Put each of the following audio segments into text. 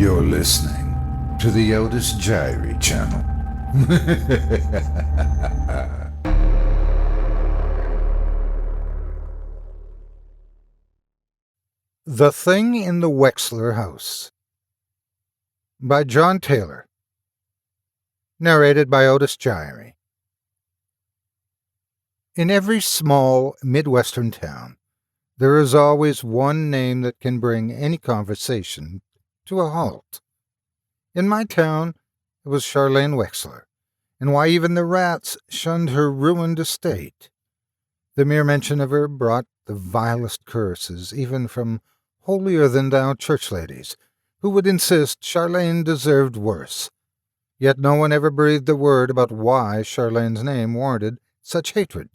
You're listening to the Otis Jiry channel. The Thing in the Wexler House by John Taylor. Narrated by Otis Jiry. In every small Midwestern town, there is always one name that can bring any conversation to a halt. In my town, it was Charlene Wexler, and why even the rats shunned her ruined estate. The mere mention of her brought the vilest curses, even from holier-than-thou church ladies, who would insist Charlene deserved worse. Yet no one ever breathed a word about why Charlene's name warranted such hatred.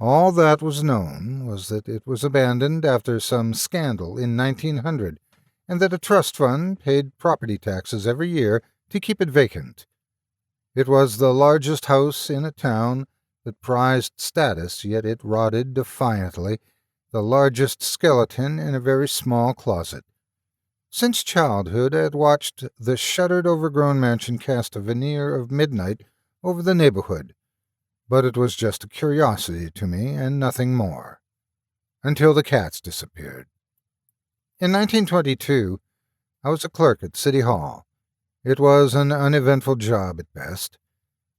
All that was known was that it was abandoned after some scandal in 1900, and that a trust fund paid property taxes every year to keep it vacant. It was the largest house in a town that prized status, yet it rotted defiantly, the largest skeleton in a very small closet. Since childhood I had watched the shuttered, overgrown mansion cast a veneer of midnight over the neighborhood, but it was just a curiosity to me and nothing more, until the cats disappeared. In 1922, I was a clerk at City Hall. It was an uneventful job at best,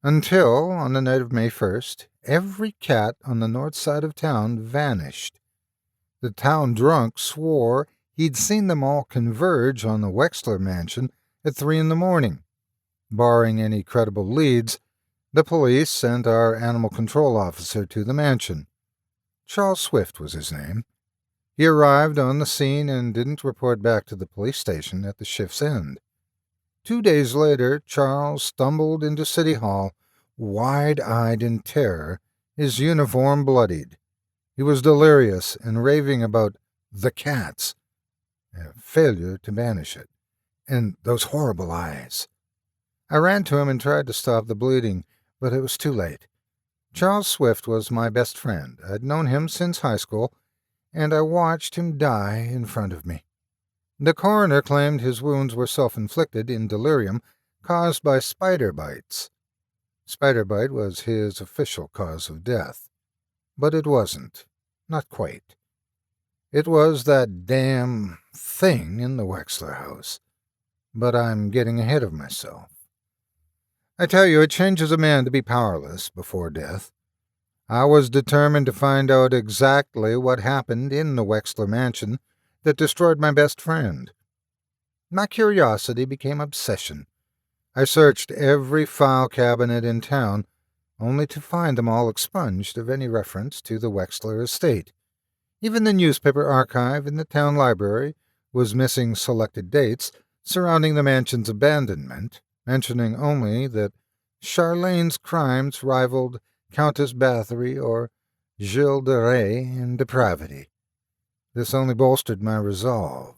until, on the night of May 1st, every cat on the north side of town vanished. The town drunk swore he'd seen them all converge on the Wexler mansion at 3 a.m. Barring any credible leads, the police sent our animal control officer to the mansion. Charles Swift was his name. He arrived on the scene and didn't report back to the police station at the shift's end. 2 days later, Charles stumbled into City Hall, wide-eyed in terror, his uniform bloodied. He was delirious and raving about the cats, a failure to banish it, and those horrible eyes. I ran to him and tried to stop the bleeding, but it was too late. Charles Swift was my best friend. I'd known him since high school, and I watched him die in front of me. The coroner claimed his wounds were self-inflicted in delirium caused by spider bites. Spider bite was his official cause of death. But it wasn't. Not quite. It was that damn thing in the Wexler house. But I'm getting ahead of myself. I tell you, it changes a man to be powerless before death. I was determined to find out exactly what happened in the Wexler mansion that destroyed my best friend. My curiosity became obsession. I searched every file cabinet in town, only to find them all expunged of any reference to the Wexler estate. Even the newspaper archive in the town library was missing selected dates surrounding the mansion's abandonment, mentioning only that Charlene's crimes rivaled Countess Bathory or Gilles de Rais in depravity. This only bolstered my resolve.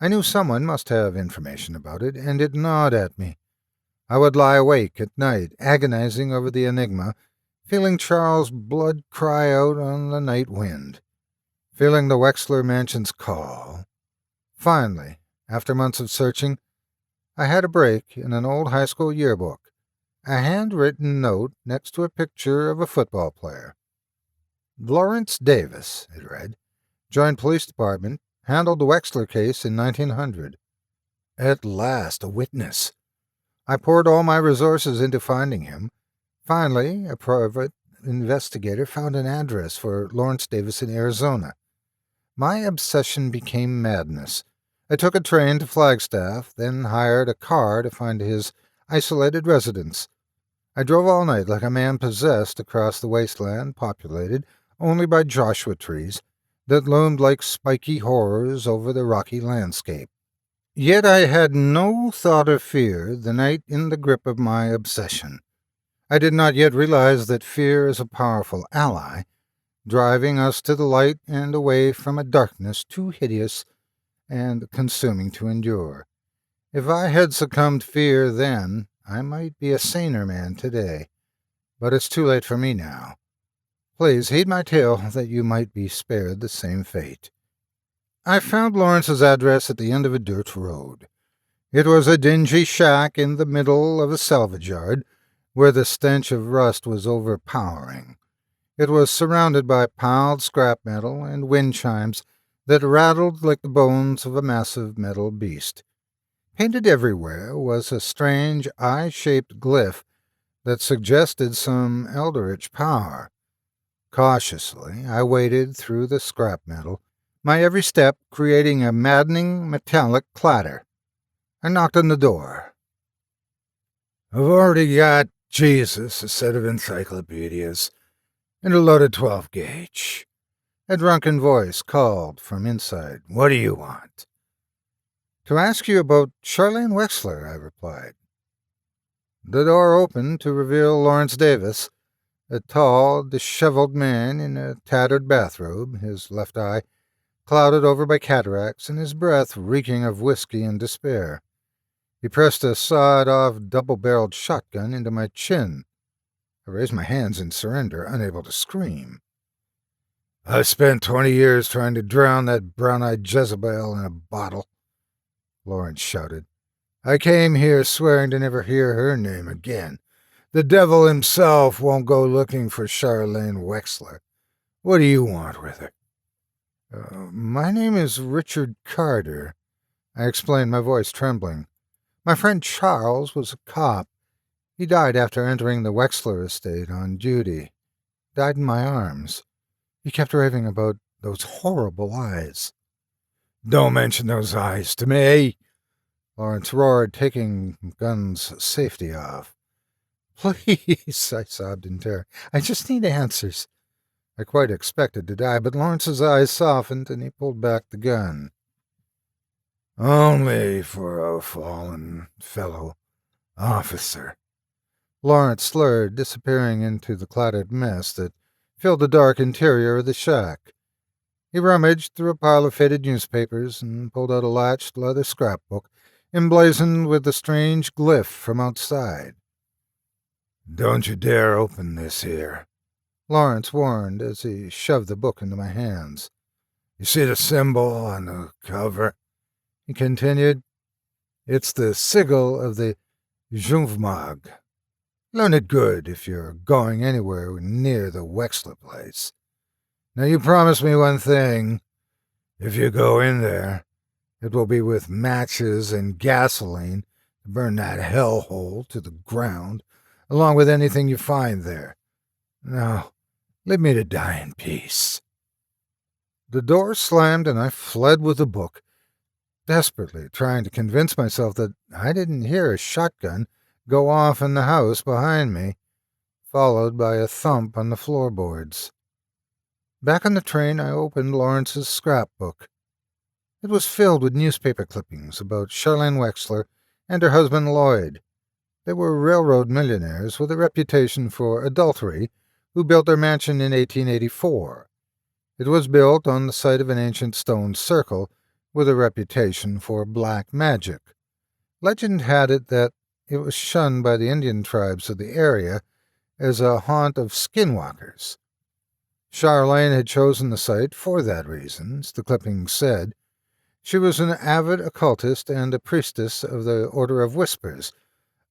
I knew someone must have information about it, and it gnawed at me. I would lie awake at night, agonizing over the enigma, feeling Charles' blood cry out on the night wind, feeling the Wexler mansion's call. Finally, after months of searching, I had a break in an old high school yearbook, a handwritten note next to a picture of a football player. Lawrence Davis, it read, joined police department, handled the Wexler case in 1900. At last, a witness. I poured all my resources into finding him. Finally, a private investigator found an address for Lawrence Davis in Arizona. My obsession became madness. I took a train to Flagstaff, then hired a car to find his isolated residence. I drove all night like a man possessed across the wasteland populated only by Joshua trees that loomed like spiky horrors over the rocky landscape. Yet I had no thought of fear the night in the grip of my obsession. I did not yet realize that fear is a powerful ally, driving us to the light and away from a darkness too hideous and consuming to endure. If I had succumbed to fear then, I might be a saner man today. But it's too late for me now. Please heed my tale that you might be spared the same fate. I found Lawrence's address at the end of a dirt road. It was a dingy shack in the middle of a salvage yard, where the stench of rust was overpowering. It was surrounded by piled scrap metal and wind chimes that rattled like the bones of a massive metal beast. Painted everywhere was a strange eye-shaped glyph that suggested some eldritch power. Cautiously, I waded through the scrap metal, my every step creating a maddening metallic clatter. I knocked on the door. "I've already got Jesus, a set of encyclopedias, and a loaded 12-gauge. A drunken voice called from inside. "What do you want?" "To ask you about Charlene Wexler," I replied. The door opened to reveal Lawrence Davis, a tall, disheveled man in a tattered bathrobe, his left eye clouded over by cataracts and his breath reeking of whiskey and despair. He pressed a sawed-off double-barreled shotgun into my chin. I raised my hands in surrender, unable to scream. "I've spent 20 years trying to drown that brown-eyed Jezebel in a bottle," Lawrence shouted. "I came here swearing to never hear her name again. The devil himself won't go looking for Charlene Wexler. What do you want with her?" My name is Richard Carter," I explained, my voice trembling. "My friend Charles was a cop. He died after entering the Wexler estate on duty. Died in my arms. He kept raving about those horrible eyes." "Don't mention those eyes to me," Lawrence roared, taking gun's safety off. "Please," I sobbed in terror. "I just need answers." I quite expected to die, but Lawrence's eyes softened and he pulled back the gun. "Only for a fallen fellow officer," Lawrence slurred, disappearing into the clattered mess that filled the dark interior of the shack. He rummaged through a pile of faded newspapers and pulled out a latched leather scrapbook, emblazoned with the strange glyph from outside. "Don't you dare open this here," Lawrence warned as he shoved the book into my hands. "You see the symbol on the cover?" he continued. "It's the sigil of the Jungmag. Learn it good if you're going anywhere near the Wexler place. Now you promise me one thing. If you go in there, it will be with matches and gasoline to burn that hellhole to the ground, along with anything you find there. Now, leave me to die in peace." The door slammed and I fled with the book, desperately trying to convince myself that I didn't hear a shotgun go off in the house behind me, followed by a thump on the floorboards. Back on the train, I opened Lawrence's scrapbook. It was filled with newspaper clippings about Charlene Wexler and her husband Lloyd. They were railroad millionaires with a reputation for adultery who built their mansion in 1884. It was built on the site of an ancient stone circle with a reputation for black magic. Legend had it that it was shunned by the Indian tribes of the area as a haunt of skinwalkers. Charlene had chosen the site for that reason, as the clippings said. She was an avid occultist and a priestess of the Order of Whispers,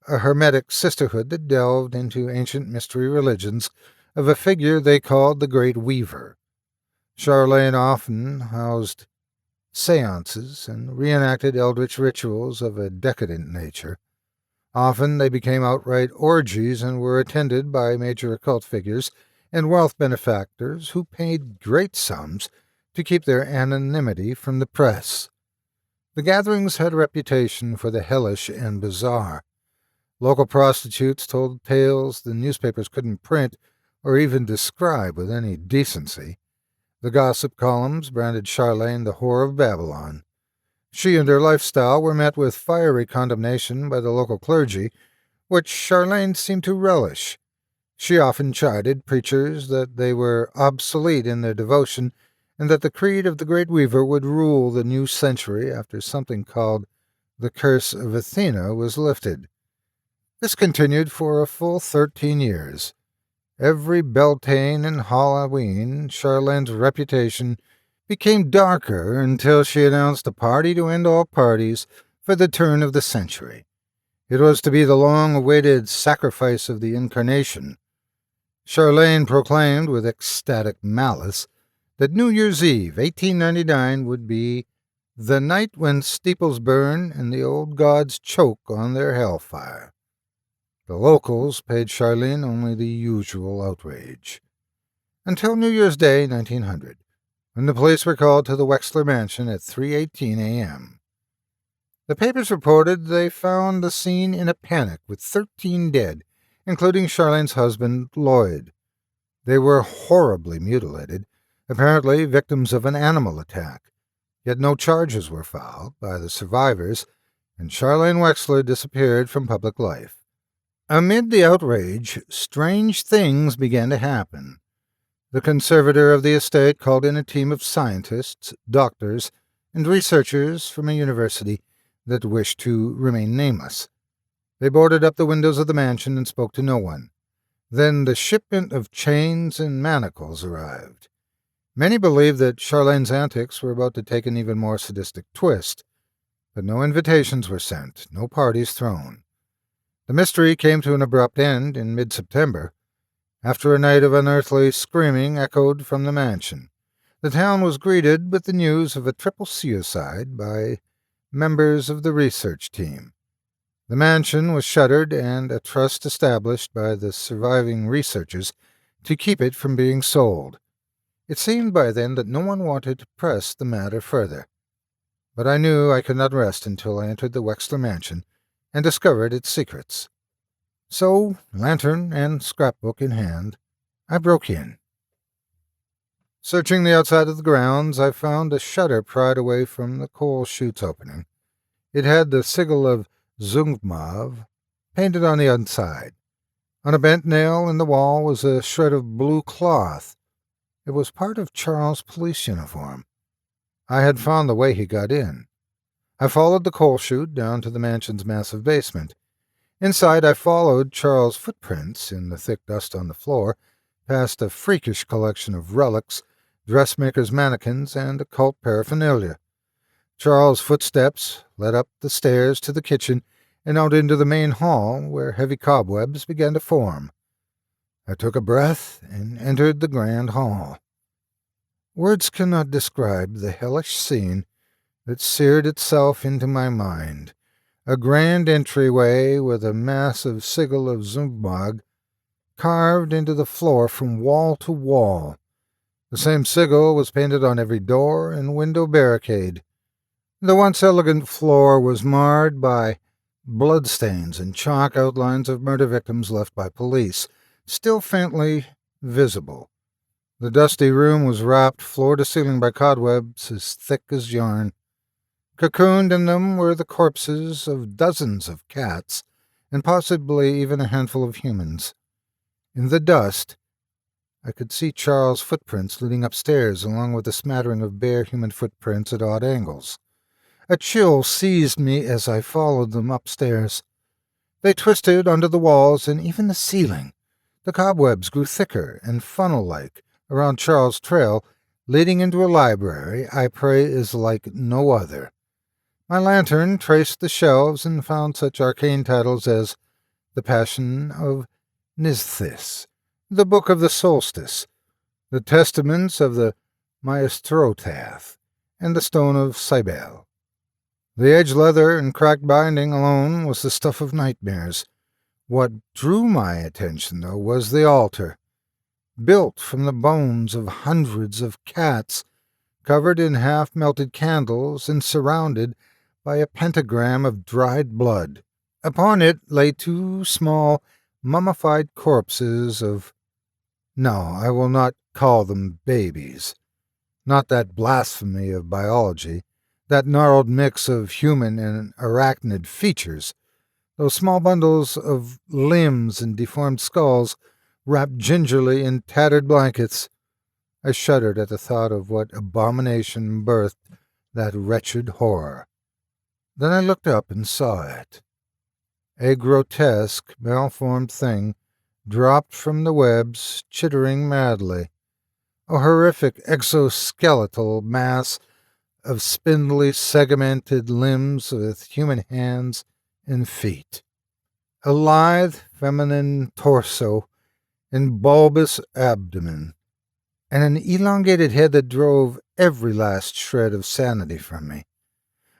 a hermetic sisterhood that delved into ancient mystery religions of a figure they called the Great Weaver. Charlene often housed seances and reenacted eldritch rituals of a decadent nature. Often they became outright orgies and were attended by major occult figures and wealth benefactors who paid great sums to keep their anonymity from the press. The gatherings had a reputation for the hellish and bizarre. Local prostitutes told tales the newspapers couldn't print or even describe with any decency. The gossip columns branded Charlene the whore of Babylon. She and her lifestyle were met with fiery condemnation by the local clergy, which Charlene seemed to relish. She often chided preachers that they were obsolete in their devotion and that the creed of the Great Weaver would rule the new century after something called the Curse of Athena was lifted. This continued for a full 13 years. Every Beltane and Halloween, Charlene's reputation became darker until she announced a party to end all parties for the turn of the century. It was to be the long-awaited sacrifice of the Incarnation. Charlene proclaimed with ecstatic malice that New Year's Eve, 1899, would be the night when steeples burn and the old gods choke on their hellfire. The locals paid Charlene only the usual outrage. Until New Year's Day, 1900, when the police were called to the Wexler mansion at 3:18 a.m. The papers reported they found the scene in a panic with 13 dead, including Charlene's husband, Lloyd. They were horribly mutilated, apparently victims of an animal attack, yet no charges were filed by the survivors, and Charlene Wexler disappeared from public life. Amid the outrage, strange things began to happen. The conservator of the estate called in a team of scientists, doctors, and researchers from a university that wished to remain nameless. They boarded up the windows of the mansion and spoke to no one. Then the shipment of chains and manacles arrived. Many believed that Charlene's antics were about to take an even more sadistic twist, but no invitations were sent, no parties thrown. The mystery came to an abrupt end in mid-September, after a night of unearthly screaming echoed from the mansion. The town was greeted with the news of a triple suicide by members of the research team. The mansion was shuttered and a trust established by the surviving researchers to keep it from being sold. It seemed by then that no one wanted to press the matter further. But I knew I could not rest until I entered the Wexler mansion and discovered its secrets. So, lantern and scrapbook in hand, I broke in. Searching the outside of the grounds, I found a shutter pried away from the coal chute's opening. It had the sigil of Zungmav painted on the inside. On a bent nail in the wall was a shred of blue cloth. It was part of Charles' police uniform. I had found the way he got in. I followed the coal chute down to the mansion's massive basement. Inside, I followed Charles' footprints in the thick dust on the floor, past a freakish collection of relics, dressmakers' mannequins, and occult paraphernalia. Charles' footsteps led up the stairs to the kitchen and out into the main hall, where heavy cobwebs began to form. I took a breath and entered the grand hall. Words cannot describe the hellish scene that seared itself into my mind. A grand entryway with a massive sigil of Zumbag carved into the floor from wall to wall. The same sigil was painted on every door and window barricade. The once elegant floor was marred by bloodstains and chalk outlines of murder victims left by police, still faintly visible. The dusty room was wrapped floor to ceiling by cobwebs as thick as yarn. Cocooned in them were the corpses of dozens of cats, and possibly even a handful of humans. In the dust, I could see Charles' footprints leading upstairs, along with a smattering of bare human footprints at odd angles. A chill seized me as I followed them upstairs. They twisted under the walls and even the ceiling. The cobwebs grew thicker and funnel-like around Charles' trail, leading into a library I pray is like no other. My lantern traced the shelves and found such arcane titles as The Passion of Nisthis, The Book of the Solstice, The Testaments of the Maestrotath, and The Stone of Cybele. The edge leather and cracked binding alone was the stuff of nightmares. What drew my attention, though, was the altar, built from the bones of hundreds of cats, covered in half-melted candles and surrounded by a pentagram of dried blood. Upon it lay two small, mummified corpses of— no, I will not call them babies. Not that blasphemy of biology, that gnarled mix of human and arachnid features, those small bundles of limbs and deformed skulls wrapped gingerly in tattered blankets. I shuddered at the thought of what abomination birthed that wretched horror. Then I looked up and saw it. A grotesque, malformed thing dropped from the webs, chittering madly. A horrific exoskeletal mass of spindly, segmented limbs with human hands and feet. A lithe, feminine torso and bulbous abdomen, and an elongated head that drove every last shred of sanity from me.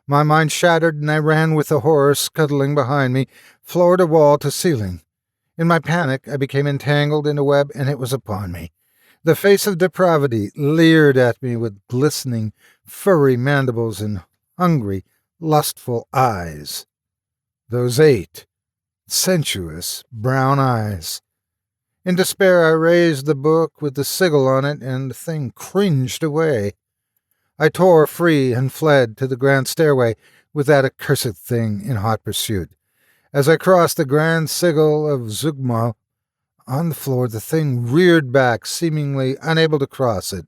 My mind shattered, and I ran with the horror scuttling behind me, floor to wall to ceiling. In my panic, I became entangled in a web, and it was upon me. The face of depravity leered at me with glistening, furry mandibles and hungry, lustful eyes. Those 8 sensuous brown eyes. In despair, I raised the book with the sigil on it, and the thing cringed away. I tore free and fled to the grand stairway with that accursed thing in hot pursuit. As I crossed the grand sigil of Zugmo, on the floor the thing reared back, seemingly unable to cross it.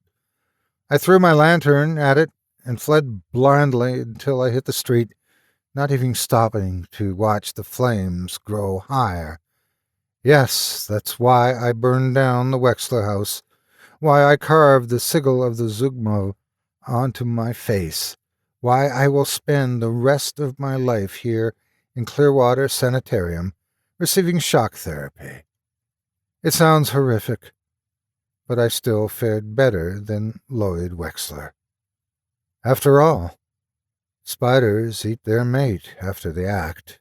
I threw my lantern at it and fled blindly until I hit the street, not even stopping to watch the flames grow higher. Yes, that's why I burned down the Wexler House, why I carved the sigil of the Zugmo onto my face, why I will spend the rest of my life here in Clearwater Sanitarium, receiving shock therapy. It sounds horrific, but I still fared better than Lloyd Wexler. After all, spiders eat their mate after the act.